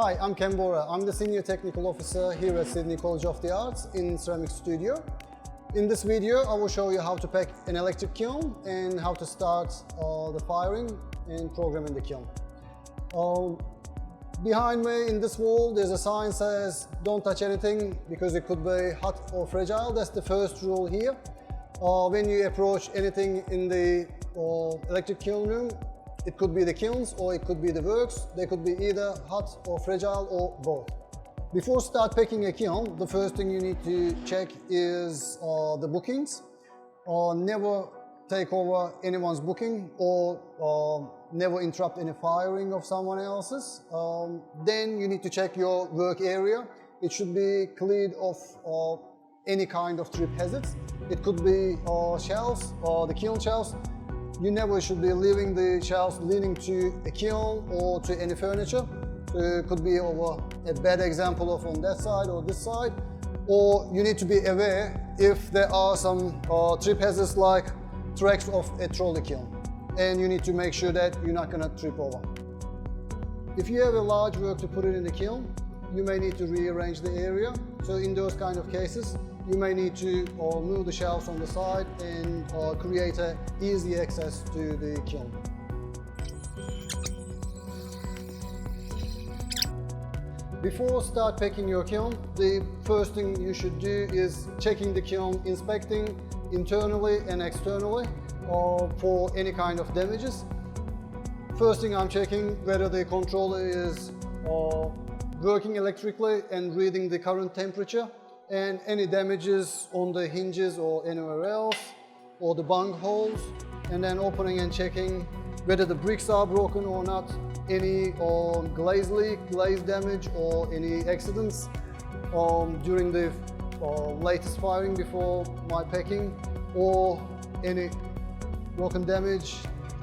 Hi, I'm Canbora. I'm the Senior Technical Officer here at Sydney College of the Arts in Ceramic Studio. In this video, I will show you how to pack an electric kiln and how to start the firing and programming the kiln. Behind me in this wall, there's a sign that says don't touch anything because it could be hot or fragile. That's the first rule here. When you approach anything in the electric kiln room, it could be the kilns or it could be the works. They could be either hot or fragile or both. Before start packing a kiln, the first thing you need to check is the bookings. Never take over anyone's booking or never interrupt any firing of someone else's. Then you need to check your work area. It should be cleared of any kind of trip hazards. It could be shelves or the kiln shelves. You never should be leaving the shelves leaning to a kiln or to any furniture. It could be over a bad example of on that side or this side. Or you need to be aware if there are some trip hazards like tracks of a trolley kiln. And you need to make sure that you're not going to trip over. If you have a large work to put it in the kiln, you may need to rearrange the area. So in those kind of cases, you may need to move the shelves on the side and create an easy access to the kiln. Before start packing your kiln, the first thing you should do is checking the kiln, inspecting internally and externally for any kind of damages. First thing I'm checking whether the controller is working electrically and reading the current temperature, and any damages on the hinges or anywhere else, or the bung holes, and then opening and checking whether the bricks are broken or not, any glaze leak, glaze damage, or any accidents during the latest firing before my packing, or any broken damage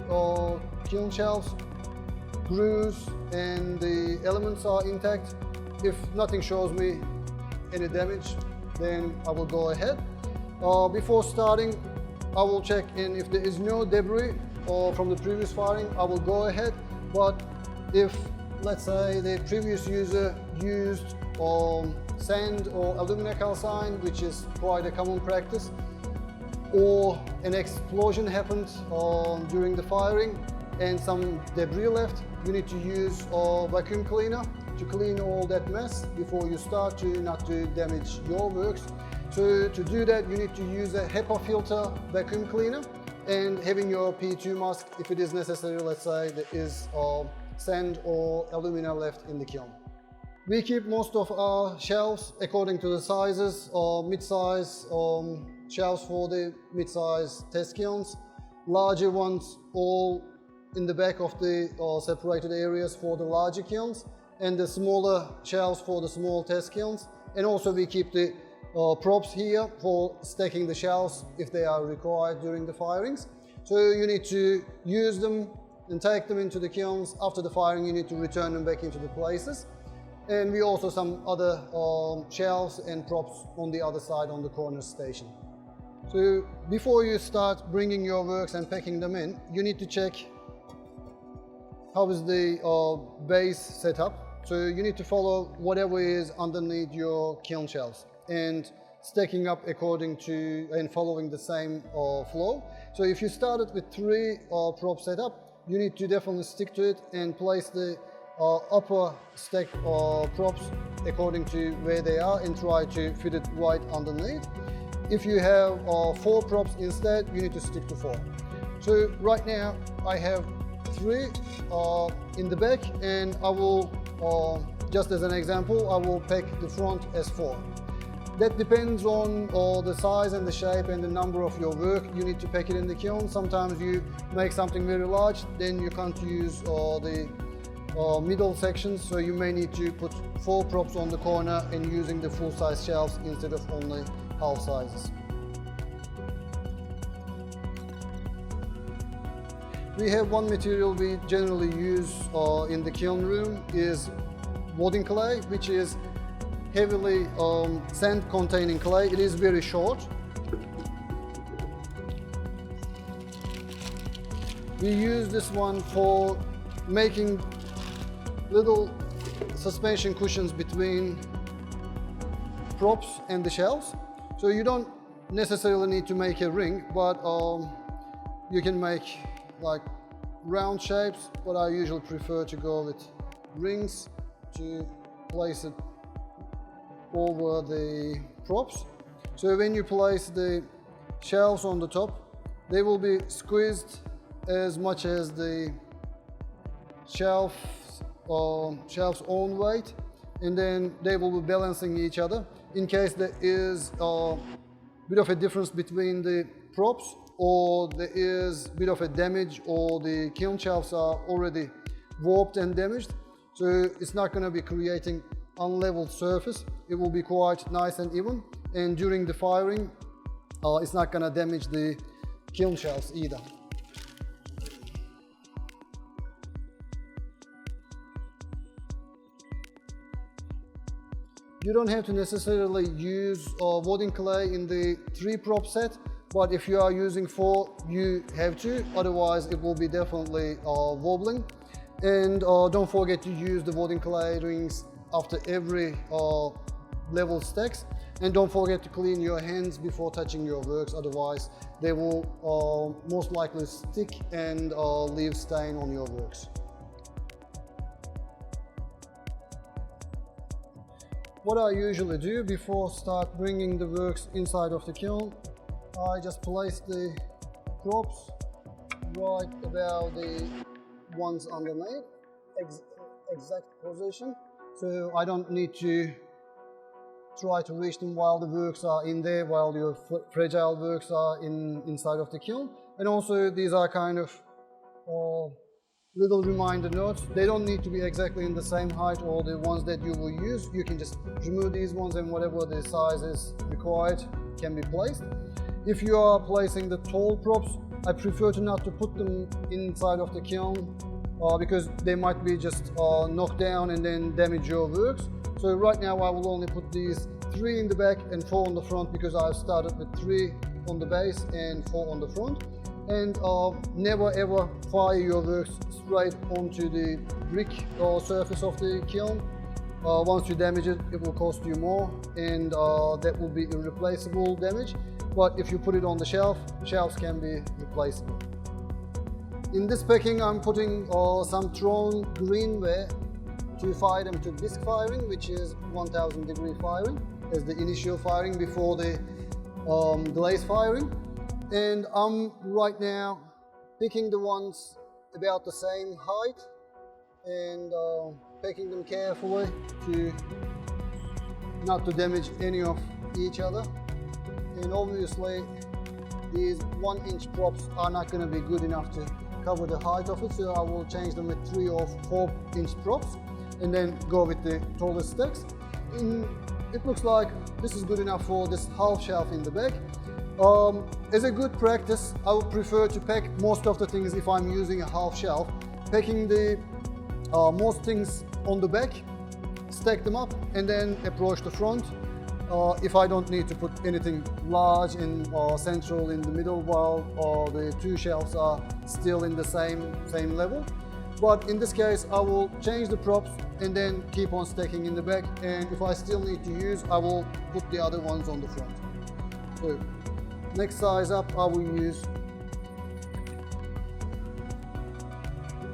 or kiln shelves, grooves, and the elements are intact. If nothing shows me any damage, then I will go ahead. Before starting, I will check in if there is no debris from the previous firing, I will go ahead. But if, let's say, the previous user used sand or alumina calcine, which is quite a common practice, or an explosion happened during the firing and some debris left, you need to use a vacuum cleaner to clean all that mess before you start, to not to damage your works. So to do that, you need to use a HEPA filter vacuum cleaner and having your P2 mask if it is necessary. Let's say there is sand or alumina left in the kiln. We keep most of our shelves according to the sizes, mid-size shelves for the mid-size test kilns, larger ones all in the back of the separated areas for the larger kilns, and the smaller shelves for the small test kilns. And also we keep the props here for stacking the shelves if they are required during the firings. So you need to use them and take them into the kilns. After the firing, you need to return them back into the places. And we also some other shelves and props on the other side on the corner station. So before you start bringing your works and packing them in, you need to check how is the base set up. So you need to follow whatever is underneath your kiln shelves and stacking up according to and following the same flow. So if you started with 3 props set up, you need to definitely stick to it and place the upper stack props according to where they are and try to fit it right underneath. If you have 4 props instead, you need to stick to 4. So right now I have 3 in the back, and I will, just as an example, I will pack the front as 4. That depends on the size and the shape and the number of your work. You need to pack it in the kiln. Sometimes you make something very large, then you can't use the middle sections, so you may need to put 4 props on the corner and using the full-size shelves instead of only half sizes. We have one material we generally use in the kiln room is wadding clay, which is heavily sand containing clay. It is very short. We use this one for making little suspension cushions between props and the shelves. So you don't necessarily need to make a ring, but you can make like round shapes, but I usually prefer to go with rings to place it over the props. So when you place the shelves on the top, they will be squeezed as much as the shelf's own weight, and then they will be balancing each other. In case there is a bit of a difference between the props, or there is a bit of a damage, or the kiln shelves are already warped and damaged, so it's not going to be creating unleveled surface. It will be quite nice and even, and during the firing it's not going to damage the kiln shelves either. You don't have to necessarily use wooden clay in the 3 prop set, but if you are using 4, you have to, otherwise it will be definitely wobbling. And don't forget to use the wooden clay rings after every level stacks, and don't forget to clean your hands before touching your works, otherwise they will most likely stick and leave stain on your works. What I usually do before start bringing the works inside of the kiln, I just place the props right about the ones underneath, exact position, so I don't need to try to reach them while the works are in there, while your fragile works are inside of the kiln. And also these are kind of little reminder notes. They don't need to be exactly in the same height, or the ones that you will use. You can just remove these ones, and whatever the size is required can be placed. If you are placing the tall props, I prefer to not to put them inside of the kiln because they might be just knocked down and then damage your works. So right now I will only put these 3 in the back and 4 on the front, because I've started with 3 on the base and 4 on the front. And never ever fire your works straight onto the brick or surface of the kiln. Once you damage it, it will cost you more, and that will be irreplaceable damage. But if you put it on the shelf, shelves can be replaceable. In this packing, I'm putting some thrown greenware to fire them to bisque firing, which is 1000 degree firing, as the initial firing before the glaze firing. And I'm right now picking the ones about the same height and packing them carefully to not to damage any of each other. And obviously these 1-inch props are not going to be good enough to cover the height of it, so I will change them with 3 or 4-inch props and then go with the tallest stacks. It looks like this is good enough for this half shelf in the back. As a good practice, I would prefer to pack most of the things if I'm using a half shelf, packing the most things on the back, stack them up, and then approach the front. If I don't need to put anything large and central in the middle, while the 2 shelves are still in the same level. But in this case, I will change the props and then keep on stacking in the back, and if I still need to use, I will put the other ones on the front. So, next size up, I will use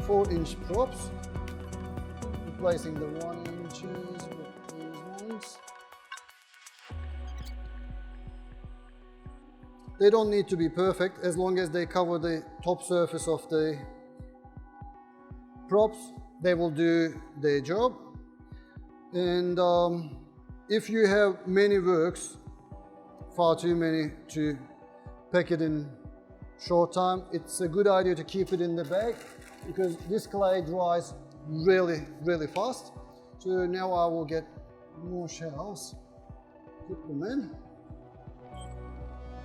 4-inch props, replacing the 1 inches with these ones. They don't need to be perfect, as long as they cover the top surface of the props, they will do their job. And if you have many works, far too many to pack it in short time, it's a good idea to keep it in the bag, because this clay dries really fast. So now I will get more shelves, put them in.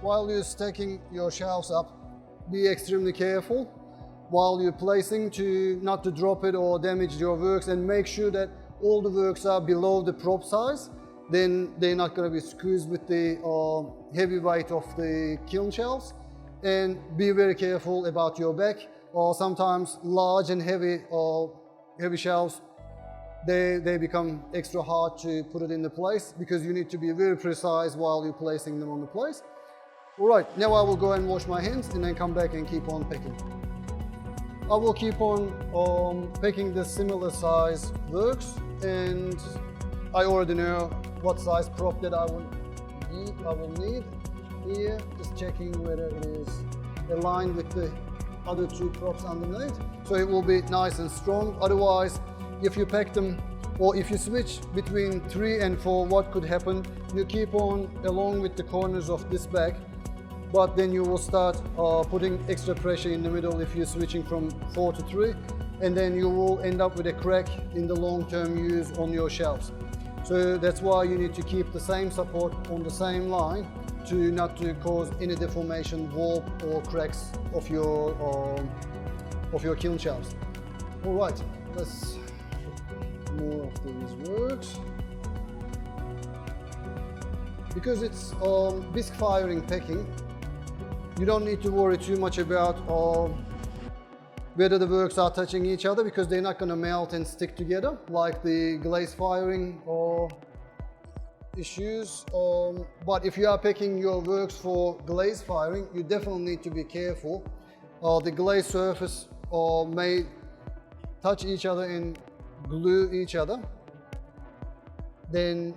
While you're stacking your shelves up, be extremely careful while you're placing not to drop it or damage your works, and make sure that all the works are below the prop size. Then they're not going to be squeezed with the heavy weight of the kiln shelves. And be very careful about your back. Sometimes large and heavy shelves they become extra hard to put it into place because you need to be very precise while you're placing them on the place. All right, now I will go and wash my hands and then come back and keep on packing. I will keep on packing the similar size works, and I already know what size prop that I will need. Here, just checking whether it is aligned with the other two props underneath. So it will be nice and strong. Otherwise, if you pack them or if you switch between 3 and 4, what could happen? You keep on along with the corners of this bag, but then you will start putting extra pressure in the middle if you're switching from 4 to 3, and then you will end up with a crack in the long-term use on your shelves. So that's why you need to keep the same support on the same line not to cause any deformation, warp or cracks of your kiln shelves. All right, let's put more of these works. Because it's bisque firing packing, you don't need to worry too much about whether the works are touching each other, because they're not going to melt and stick together like the glaze firing issues. But if you are packing your works for glaze firing, you definitely need to be careful. The glaze surface may touch each other and glue each other. Then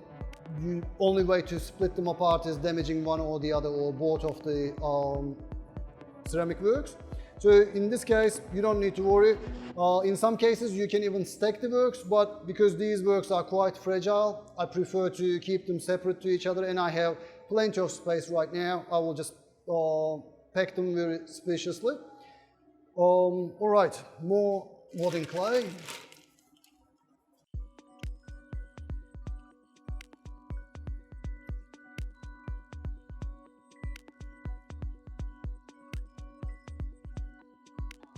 the only way to split them apart is damaging one or the other or both of the ceramic works. So in this case, you don't need to worry. In some cases, you can even stack the works, but because these works are quite fragile, I prefer to keep them separate to each other, and I have plenty of space right now. I will just pack them very spaciously. All right, more wadding clay.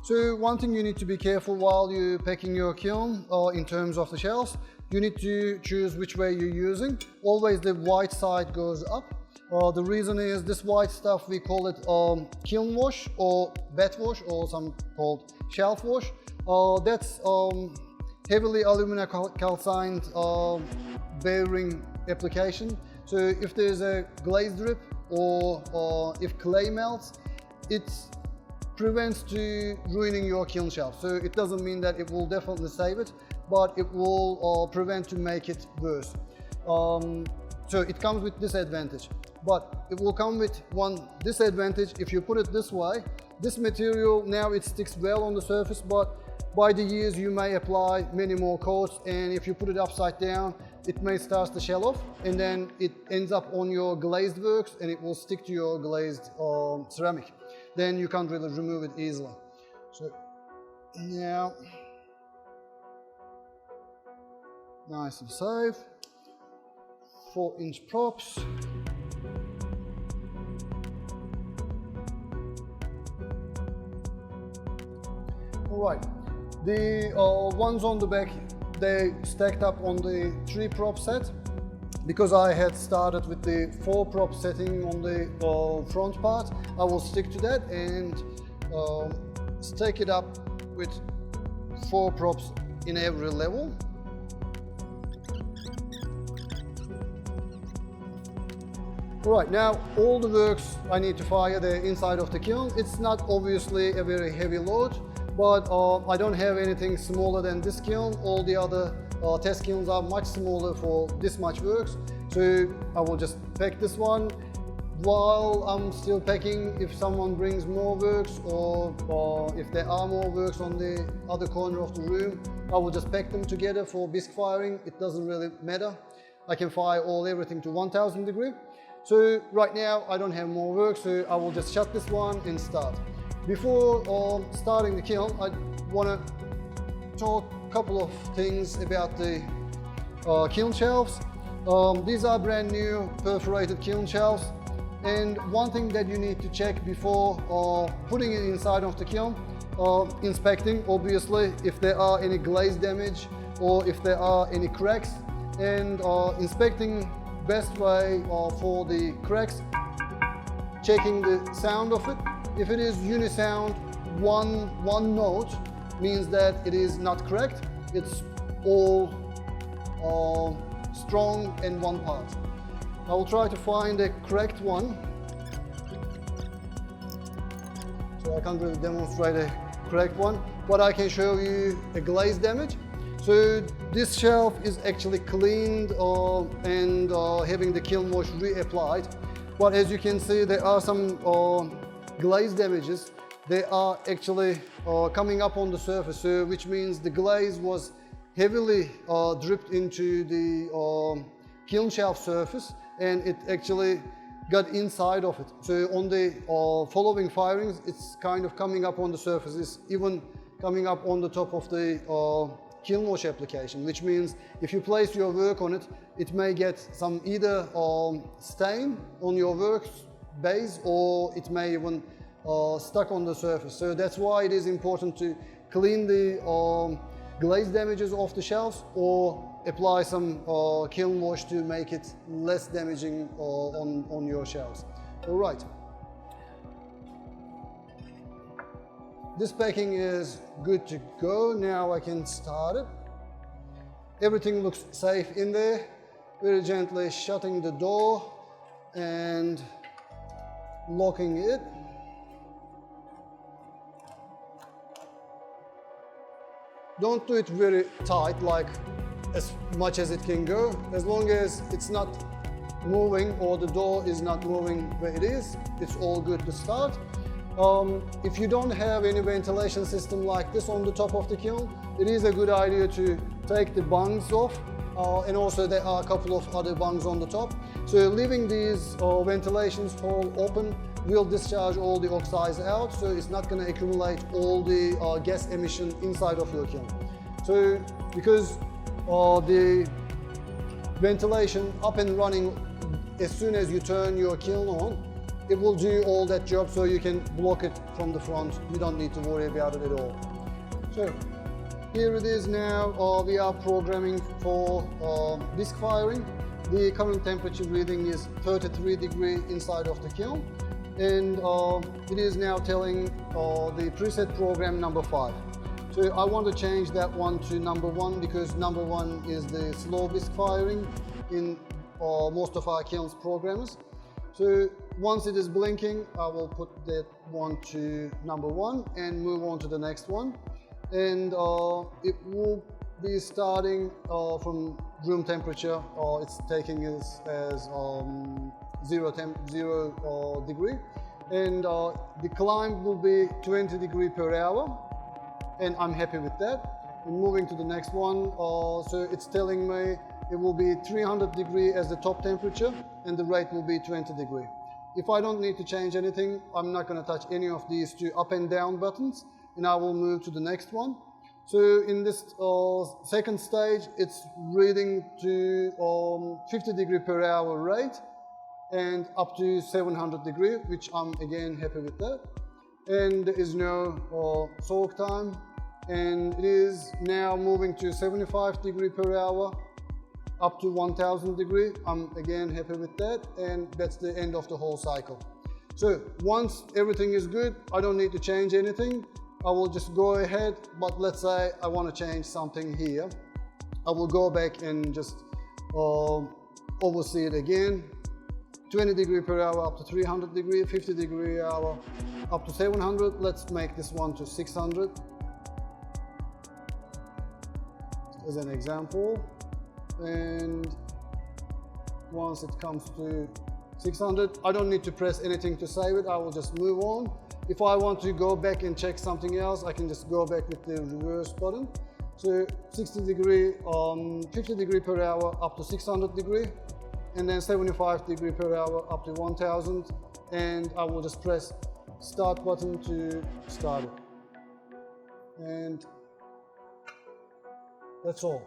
So one thing you need to be careful while you're packing your kiln in terms of the shelves, you need to choose which way you're using. Always the white side goes up. The reason is this white stuff, we call it kiln wash or bed wash, or some called shelf wash. That's heavily alumina calcined bearing application. So if there's a glaze drip or if clay melts, it prevents to ruining your kiln shelf. So it doesn't mean that it will definitely save it, but it will prevent to make it worse. So it comes with disadvantage, but it will come with one disadvantage. If you put it this way, this material now it sticks well on the surface, but by the years you may apply many more coats, and if you put it upside down, it may start to shell off, and then it ends up on your glazed works and it will stick to your glazed ceramic. Then you can't really remove it easily. So now, nice and safe. 4-inch props. All right, the ones on the back, they stacked up on the 3 prop set. Because I had started with the 4 prop setting on the front part, I will stick to that and stack it up with 4 props in every level. Right, now all the works I need to fire the inside of the kiln. It's not obviously a very heavy load, but I don't have anything smaller than this kiln. All the other test kilns are much smaller for this much works. So I will just pack this one. While I'm still packing, if someone brings more works or if there are more works on the other corner of the room, I will just pack them together for bisque firing. It doesn't really matter. I can fire everything to 1000 degree. So right now I don't have more work, so I will just shut this one and start. Before starting the kiln, I want to talk a couple of things about the kiln shelves. These are brand new perforated kiln shelves, and one thing that you need to check before putting it inside of the kiln, inspecting obviously if there are any glaze damage or if there are any cracks, and inspecting best way for the cracks, checking the sound of it. If it is unisound, one note means that it is not cracked. It's all strong and one part. I will try to find a cracked one. So I can't really demonstrate a cracked one, but I can show you a glaze damage. So this shelf is actually cleaned and having the kiln wash reapplied. But as you can see, there are some glaze damages. They are actually coming up on the surface, so which means the glaze was heavily dripped into the kiln shelf surface, and it actually got inside of it. So on the following firings, it's kind of coming up on the surface. It's even coming up on the top of the kiln wash application, which means if you place your work on it, it may get some either stain on your work base, or it may even stuck on the surface. So that's why it is important to clean the glaze damages off the shelves, or apply some kiln wash to make it less damaging on your shelves. All right. This packing is good to go. Now I can start it. Everything looks safe in there. Very gently shutting the door and locking it. Don't do it very tight, like as much as it can go. As long as it's not moving or the door is not moving where it is, it's all good to start. If you don't have any ventilation system like this on the top of the kiln, it is a good idea to take the bungs off, and also there are a couple of other bungs on the top. So leaving these ventilation holes open will discharge all the oxides out, so it's not going to accumulate all the gas emission inside of your kiln. So because the ventilation up and running as soon as you turn your kiln on, it will do all that job, so you can block it from the front. You don't need to worry about it at all. So here it is now. We are programming for disc firing. The current temperature reading is 33 degrees inside of the kiln, and it is now telling the preset program number 5. So I want to change that one to number 1, because number 1 is the slow disc firing in most of our kilns programmers. So once it is blinking, I will put that one to number 1 and move on to the next one. And it will be starting from room temperature. It's taking as 0 degree. And the climb will be 20 degrees per hour. And I'm happy with that. And moving to the next one, so it's telling me it will be 300 degrees as the top temperature, and the rate will be 20 degrees. If I don't need to change anything, I'm not going to touch any of these two up and down buttons, and I will move to the next one. So in this second stage, it's reading to 50 degrees per hour rate and up to 700 degrees, which I'm again happy with that. And there is no soak time, and it is now moving to 75 degrees per hour up to 1000 degrees. I'm again happy with that, and that's the end of the whole cycle. So once everything is good, I don't need to change anything. I will just go ahead, but let's say I want to change something here. I will go back and just oversee it again. 20 degrees per hour up to 300 degrees, 50 degrees per hour up to 700. Let's make this one to 600 as an example. And once it comes to 600, I don't need to press anything to save it. I will just move on. If I want to go back and check something else, I can just go back with the reverse button. So 60 degrees, 50 degrees per hour up to 600 degrees, and then 75 degrees per hour up to 1000, and I will just press start button to start it. And that's all.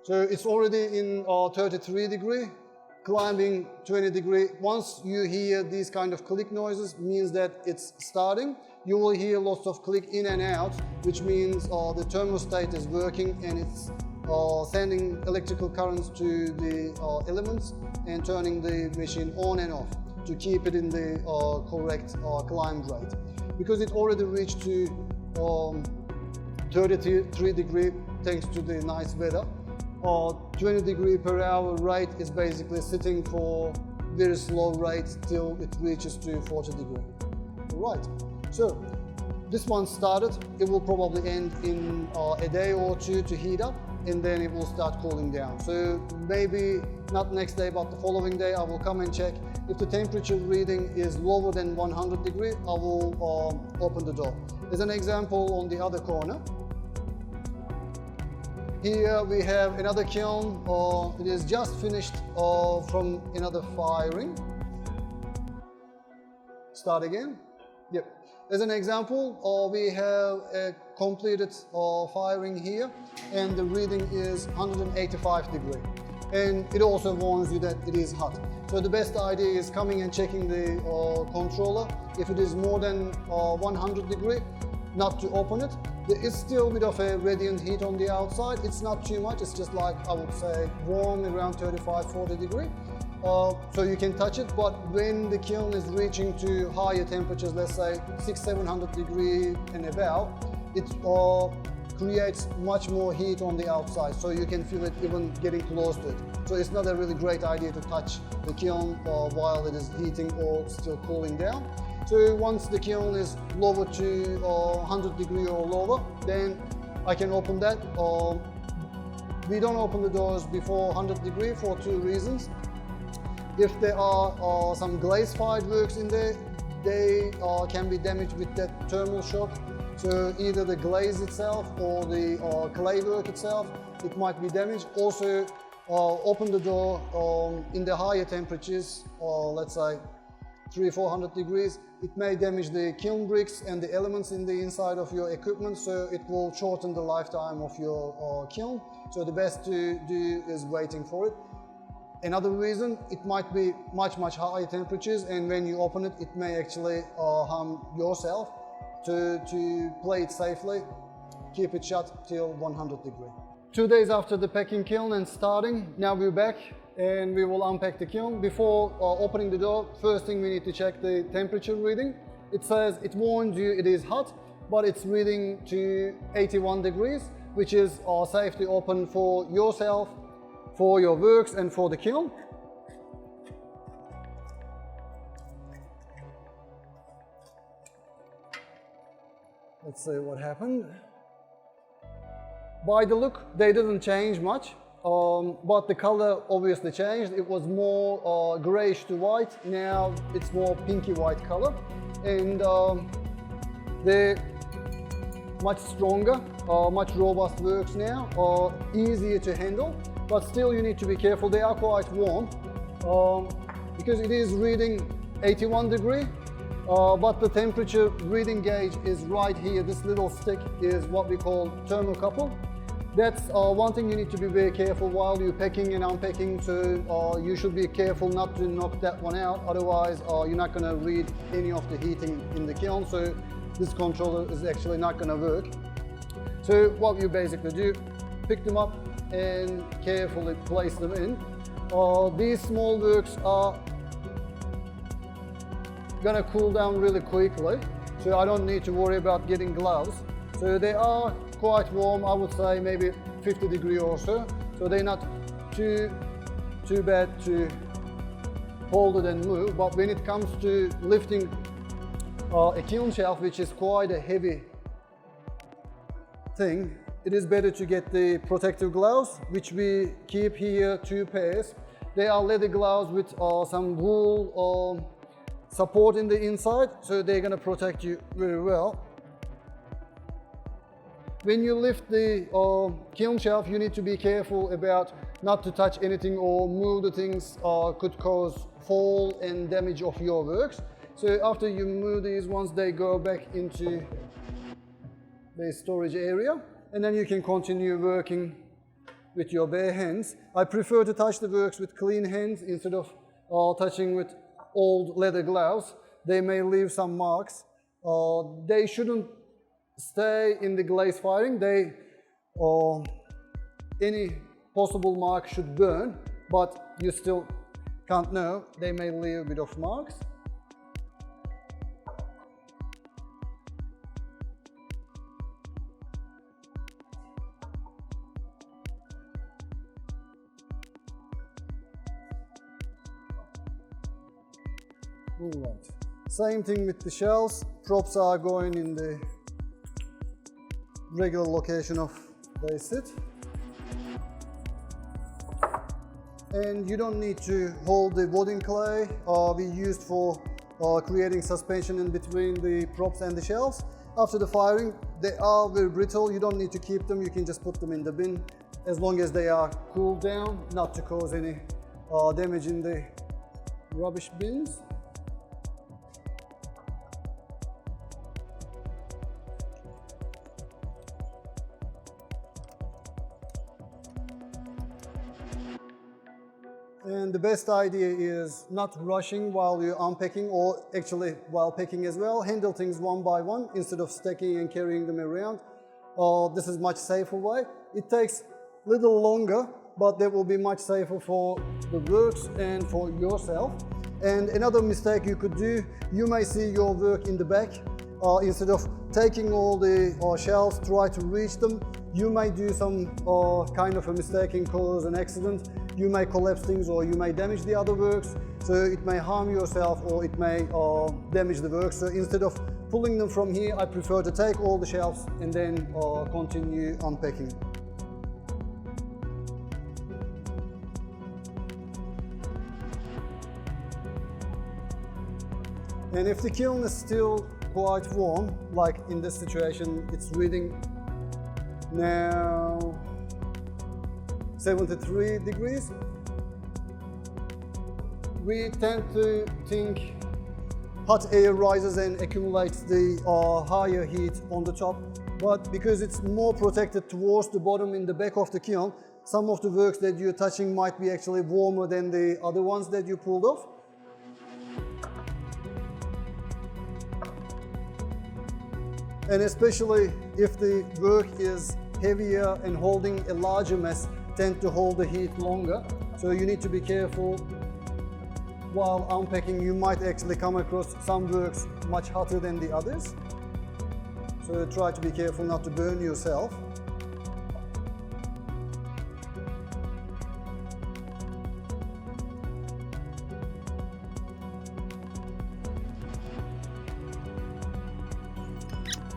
So it's already in 33 degrees, climbing 20 degrees. Once you hear these kind of click noises, means that it's starting. You will hear lots of click in and out, which means the thermostat is working, and it's sending electrical currents to the elements and turning the machine on and off to keep it in the correct climb rate. Because it already reached to 33 degrees thanks to the nice weather. 20 degree per hour rate is basically sitting for very slow rate till it reaches to 40 degree. Right, so this one started, it will probably end in a day or two to heat up, and then it will start cooling down. So maybe not next day, but the following day I will come and check. If the temperature reading is lower than 100 degrees, I will open the door. As an example, on the other corner, here we have another kiln. It is just finished from another firing. Start again. Yep. As an example, we have a completed firing here, and the reading is 185 degrees. And it also warns you that it is hot. So the best idea is coming and checking the controller. If it is more than 100 degrees, not to open it. There is still a bit of a radiant heat on the outside. It's not too much, it's just like, I would say, warm around 35-40 degrees. So you can touch it, but when the kiln is reaching to higher temperatures, let's say 600-700 degrees and above, it creates much more heat on the outside, so you can feel it even getting close to it. So it's not a really great idea to touch the kiln while it is heating or still cooling down. So once the kiln is lower to 100 degrees or lower, then I can open that. We don't open the doors before 100 degrees for two reasons. If there are some glaze-fired works in there, they can be damaged with that thermal shock. So either the glaze itself or the clay work itself, it might be damaged. Also, open the door in the higher temperatures, let's say 300-400 degrees, it may damage the kiln bricks and the elements in the inside of your equipment, so it will shorten the lifetime of your kiln. So the best to do is waiting for it. Another reason, it might be much higher temperatures, and when you open it, it may actually harm yourself. To play it safely, keep it shut till 100 degrees. 2 days after the packing kiln and starting, now we're back and we will unpack the kiln. Before opening the door, first thing we need to check the temperature reading. It says, it warns you it is hot, but it's reading to 81 degrees, which is safe to open for yourself, for your works and for the kiln. Let's see what happened. By the look, they didn't change much, but the color obviously changed. It was more grayish to white. Now it's more pinky white color, and they're much stronger, much robust works now, easier to handle, but still you need to be careful. They are quite warm because it is reading 81 degrees. But the temperature reading gauge is right here. This little stick is what we call thermocouple. That's one thing you need to be very careful while you're packing and unpacking. So you should be careful not to knock that one out. Otherwise, you're not going to read any of the heating in the kiln. So this controller is actually not going to work. So what you basically do, pick them up and carefully place them in. These small works are gonna cool down really quickly, so I don't need to worry about getting gloves. So they are quite warm, I would say maybe 50 degrees or so. So they're not too bad to hold it and move. But when it comes to lifting a kiln shelf, which is quite a heavy thing, it is better to get the protective gloves, which we keep here, 2 pairs. They are leather gloves with some wool support in the inside, so they're going to protect you very well. When you lift the kiln shelf, you need to be careful about not to touch anything or move the things could cause fall and damage of your works. So after you move these ones, they go back into the storage area, and then you can continue working with your bare hands. I prefer to touch the works with clean hands instead of touching with old leather gloves. They may leave some marks. They shouldn't stay in the glaze firing. Any possible mark should burn, but you still can't know. They may leave a bit of marks. Alright. Same thing with the shelves. Props are going in the regular location of they sit. And you don't need to hold the wooden clay we used for creating suspension in between the props and the shelves. After the firing, they are very brittle. You don't need to keep them. You can just put them in the bin as long as they are cooled down, not to cause any damage in the rubbish bins. And the best idea is not rushing while you're unpacking, or actually while packing as well. Handle things one by one instead of stacking and carrying them around. This is much safer way. It takes a little longer, but that will be much safer for the works and for yourself. And another mistake you could do, you may see your work in the back. Instead of taking all the shelves, try to reach them. You may do some kind of a mistake and cause an accident. You may collapse things, or you may damage the other works. So it may harm yourself, or it may damage the works. So instead of pulling them from here, I prefer to take all the shelves and then continue unpacking. And if the kiln is still quite warm, like in this situation, it's reading now 73 degrees. We tend to think hot air rises and accumulates the higher heat on the top, but because it's more protected towards the bottom in the back of the kiln, some of the works that you're touching might be actually warmer than the other ones that you pulled off. And especially if the work is heavier and holding a larger mass, tend to hold the heat longer. So you need to be careful while unpacking. You might actually come across some works much hotter than the others. So try to be careful not to burn yourself.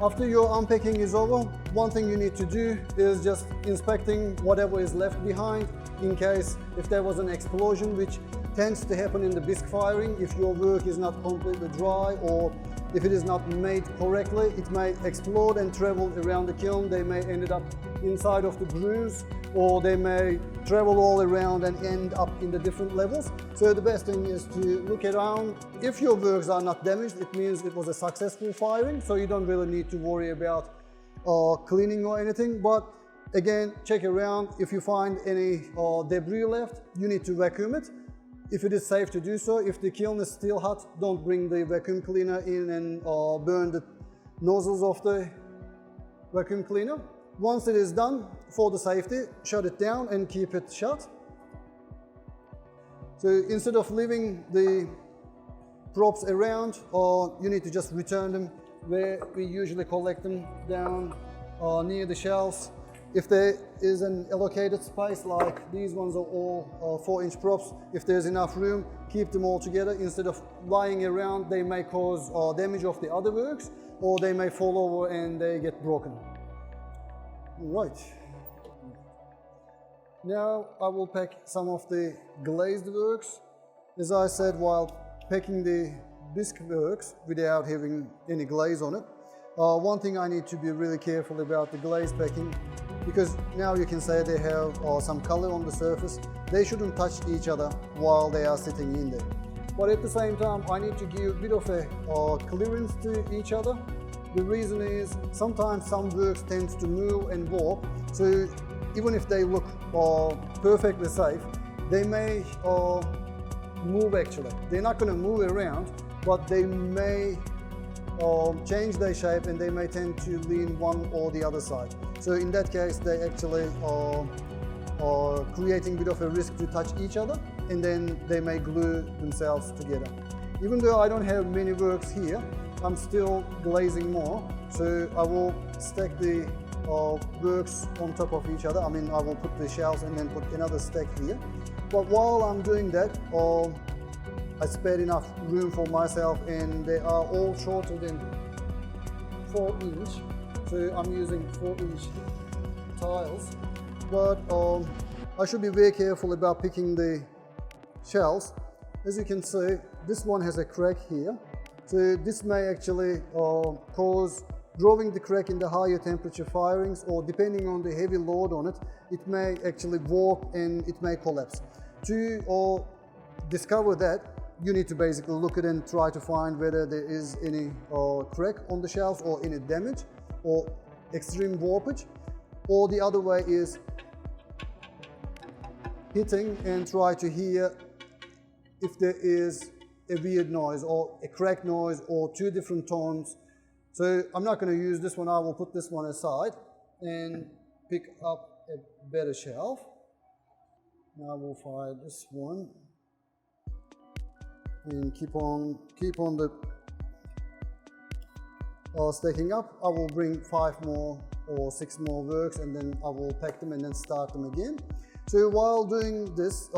After your unpacking is over, one thing you need to do is just inspecting whatever is left behind in case if there was an explosion, which tends to happen in the bisque firing. If your work is not completely dry, or if it is not made correctly, it may explode and travel around the kiln. They may end up inside of the grooves, or they may travel all around and end up in the different levels. So the best thing is to look around. If your works are not damaged, it means it was a successful firing, so you don't really need to worry about cleaning or anything. But again, check around. If you find any debris left, you need to vacuum it. If it is safe to do so. If the kiln is still hot, don't bring the vacuum cleaner in and burn the nozzles of the vacuum cleaner. Once it is done, for the safety, shut it down and keep it shut. So instead of leaving the props around, you need to just return them where we usually collect them, down near the shelves. If there is an allocated space, like these ones are all 4-inch props, if there's enough room, keep them all together. Instead of lying around, they may cause damage of the other works, or they may fall over and they get broken. Right. Now I will pack some of the glazed works. As I said, while packing the bisque works without having any glaze on it, one thing I need to be really careful about the glaze packing, because now you can say they have some color on the surface. They shouldn't touch each other while they are sitting in there. But at the same time, I need to give a bit of a clearance to each other. The reason is sometimes some works tend to move and warp, so even if they look perfectly safe, they may move actually. They're not going to move around, but they may change their shape, and they may tend to lean one or the other side. So in that case, they actually are creating a bit of a risk to touch each other, and then they may glue themselves together. Even though I don't have many works here, I'm still glazing more, so I will stack the works on top of each other. I mean, I will put the shelves and then put another stack here. But while I'm doing that, I spared enough room for myself, and they are all shorter than 4 inch. So I'm using 4 inch tiles. But I should be very careful about picking the shells. As you can see, this one has a crack here. So this may actually cause drawing the crack in the higher temperature firings, or depending on the heavy load on it, it may actually warp and it may collapse. To discover that, you need to basically look at it and try to find whether there is any crack on the shells or any damage or extreme warpage. Or the other way is hitting and try to hear if there is a weird noise or a crack noise or 2 different tones. So I'm not going to use this one. I will put this one aside and pick up a better shelf. Now we'll fire this one and keep on the stacking up. I will bring 5 more or 6 more works, and then I will pack them and then start them again. So while doing this,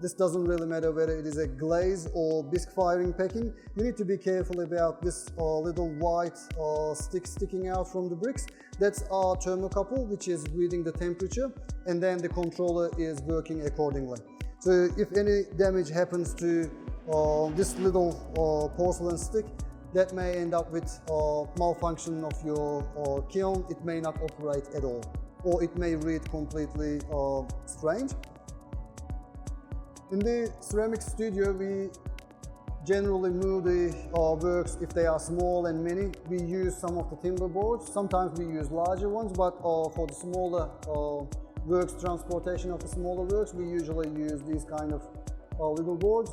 this doesn't really matter whether it is a glaze or bisque firing packing, you need to be careful about this little white stick sticking out from the bricks. That's our thermocouple, which is reading the temperature, and then the controller is working accordingly. So if any damage happens to this little porcelain stick, that may end up with malfunction of your kiln. It may not operate at all, or it may read completely strange. In the ceramic studio, we generally move the works if they are small and many. We use some of the timber boards. Sometimes we use larger ones, but for the smaller works, transportation of the smaller works, we usually use these kind of little boards.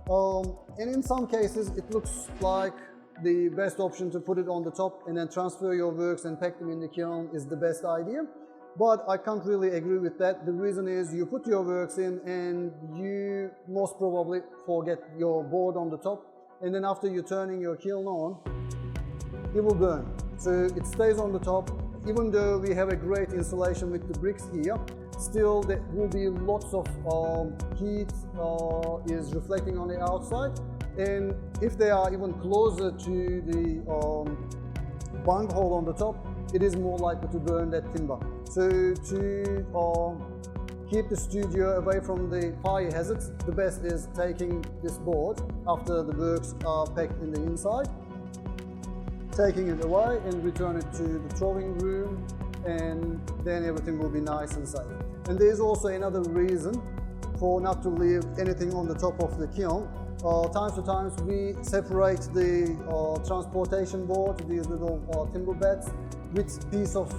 And in some cases, it looks like the best option to put it on the top and then transfer your works and pack them in the kiln is the best idea. But I can't really agree with that. The reason is you put your works in and you most probably forget your board on the top, and then after you're turning your kiln on, it will burn. So it stays on the top. Even though we have a great insulation with the bricks here, still there will be lots of heat is reflecting on the outside. And if they are even closer to the bung hole on the top, it is more likely to burn that timber. So to keep the studio away from the fire hazards, the best is taking this board after the works are packed in the inside, taking it away and return it to the throwing room, and then everything will be nice and safe. And there's also another reason for not to leave anything on the top of the kiln. Times to times we separate the transportation board, these little timber bats, with piece of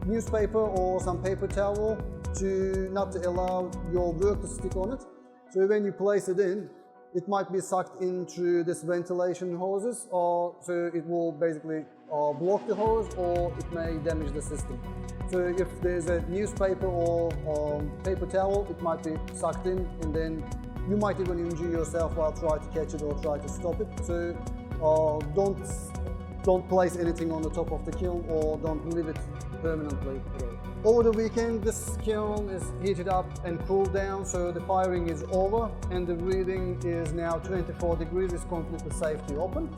newspaper or some paper towel to not to allow your work to stick on it. So when you place it in, it might be sucked into this ventilation hoses, so it will basically block the hose, or it may damage the system. So if there's a newspaper or paper towel, it might be sucked in, and then you might even injure yourself while trying to catch it or try to stop it. So don't place anything on the top of the kiln, or don't leave it permanently. Over the weekend, this kiln is heated up and cooled down, so the firing is over and the reading is now 24 degrees. It's completely safe to open.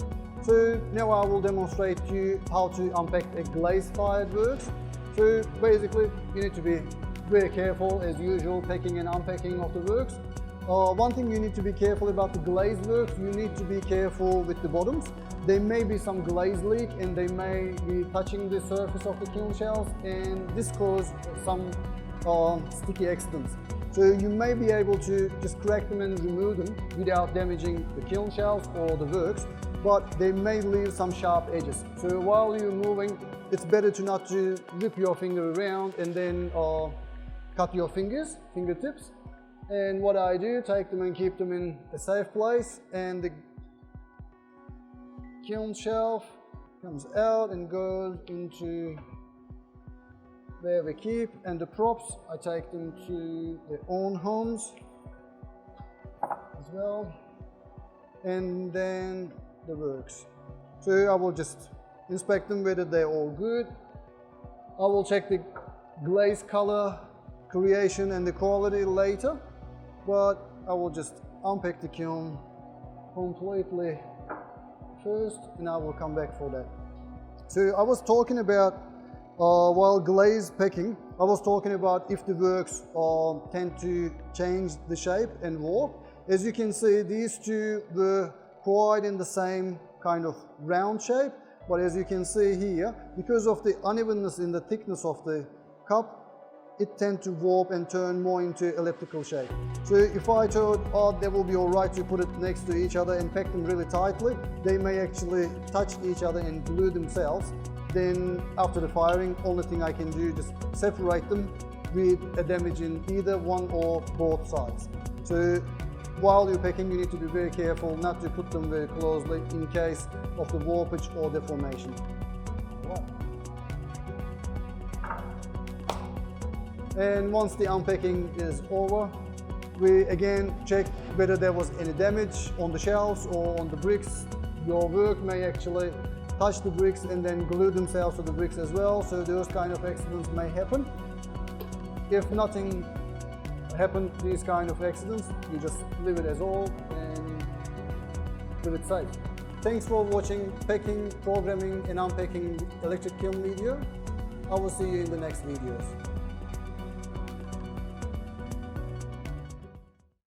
So now I will demonstrate to you how to unpack a glaze fired works. So basically you need to be very careful as usual packing and unpacking of the works. One thing you need to be careful about the glaze works, you need to be careful with the bottoms. There may be some glaze leak and they may be touching the surface of the kiln shells, and this causes some sticky accidents. So you may be able to just crack them and remove them without damaging the kiln shells or the works, but they may leave some sharp edges. So while you're moving, it's better to not to rip your finger around and then cut your fingertips. And what I do, take them and keep them in a safe place, and the kiln shelf comes out and goes into where we keep, and the props, I take them to their own homes as well, and then the works. So I will just inspect them whether they're all good. I will check the glaze color, creation and the quality later, but I will just unpack the kiln completely first, and I will come back for that. So I was talking about, while glaze packing, I was talking about if the works tend to change the shape and warp. As you can see, these two were quite in the same kind of round shape, but as you can see here, because of the unevenness in the thickness of the cup, it tends to warp and turn more into elliptical shape. So if I thought, oh, that will be all right to put it next to each other and pack them really tightly, they may actually touch each other and glue themselves. Then after the firing, only thing I can do is just separate them with a damage in either one or both sides. So while you're packing, you need to be very careful not to put them very closely in case of the warpage or deformation. Right. And once the unpacking is over, we again check whether there was any damage on the shelves or on the bricks. Your work may actually touch the bricks and then glue themselves to the bricks as well, so those kind of accidents may happen. If nothing happened, these kind of accidents, you just leave it as all and leave it safe. Thanks for watching packing, programming and unpacking electric kiln video. I will see you in the next videos.